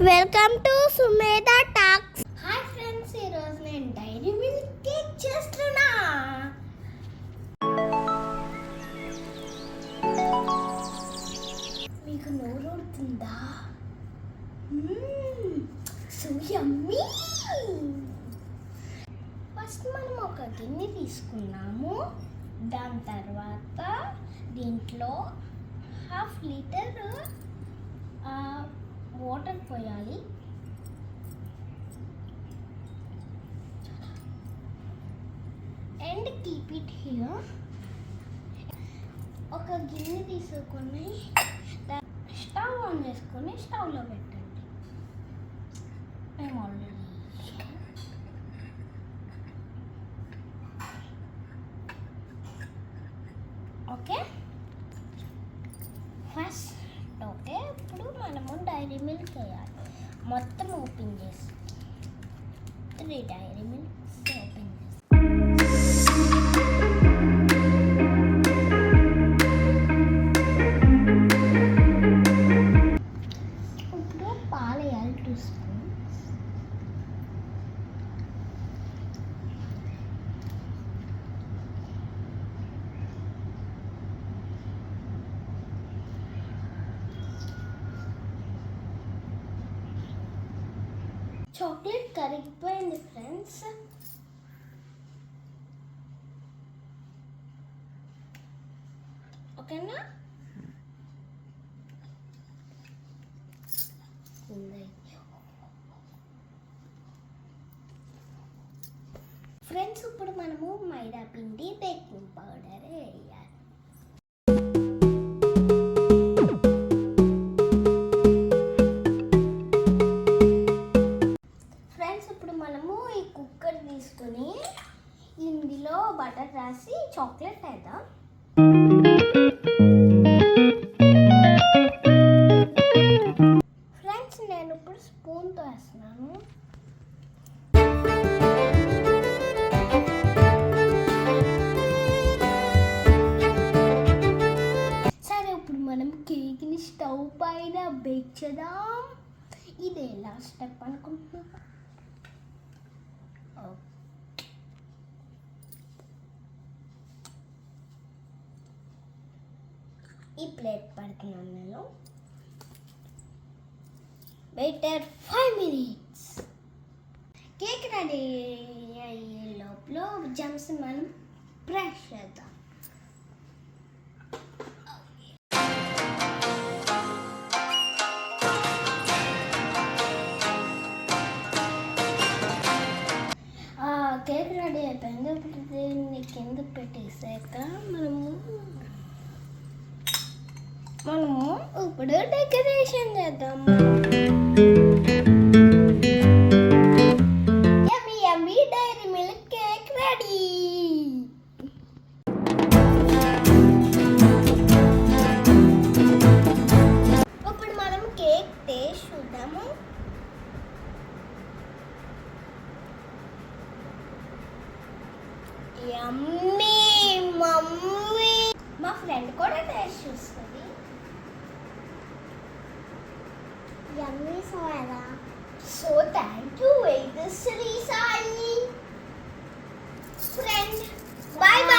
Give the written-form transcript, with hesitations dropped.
Welcome to Sumedha talks. Hi friends, ఈరోజు నేను dairy milk cake చేస్తున్నా. మీకు నోరూరుతుందా? So yummy. ఫస్ట్ మనం ఒక గిన్నె తీసుకున్నాము. దాని తర్వాత దీంట్లో 1/2 లీటర్ వాటర్ పోయాలి. And keep it here. ఒక గిన్నె తీసుకొని స్టవ్ ఆన్ చేసుకొని స్టవ్లో పెట్టండి. మేము ఆల్రెడీ ఓకే. ఫస్ట్ ఓకే, ఇప్పుడు మనము డైరీ మిల్క్ వేయాలి. మొత్తం ఓపెన్ చేసి 3 డైరీ మిల్క్స్ ఓపెన్ చేసి ఇప్పుడు పాలు వేయాలి 2 స్పూన్స్. చాక్లెట్ కరిగిపోయింది ఫ్రెండ్స్. ఓకేనా? ఫ్రెండ్స్, ఇప్పుడు మనము మైదా పిండి, బేకింగ్ పౌడర్ వేయాలి. కుక్కర్ తీసుకొని ఇందులో బటర్ రాసి చాక్లెట్ వేద్దాం. ఫ్రెండ్స్, నేను ఇప్పుడు స్పూన్తో వేస్తున్నాను. సరే, ఇప్పుడు మనం కేక్ని స్టవ్ పైన బేక్ చేద్దాం. ఇదే లాస్ట్ స్టెప్ అనుకుంటున్నాను. ఈ ప్లేట్ పడుతున్నాను నేను. Waiter 5 minutes. కేక్ రెడీ అయ్యే లోపల జమ్స్ మనం ప్రెస్ చేద్దాం. కేక్ రెడీ అయిపోయింది. ఇప్పుడు దీన్ని కింద పెట్టేసాక మనము ఇప్పుడు డెకరేషన్ చేద్దాం. యమ్మీ యమ్మీ డైరీ మిల్క్ కేక్ రెడీ. ఇప్పుడు మనం కేక్ టేస్ట్ చూద్దాము. యమ్మీ మమ్మీ. మా ఫ్రెండ్ కూడా టేస్ట్ చూస్తుంది. Yummy soda. So thank you, Vedasri Sai. Friend, bye bye.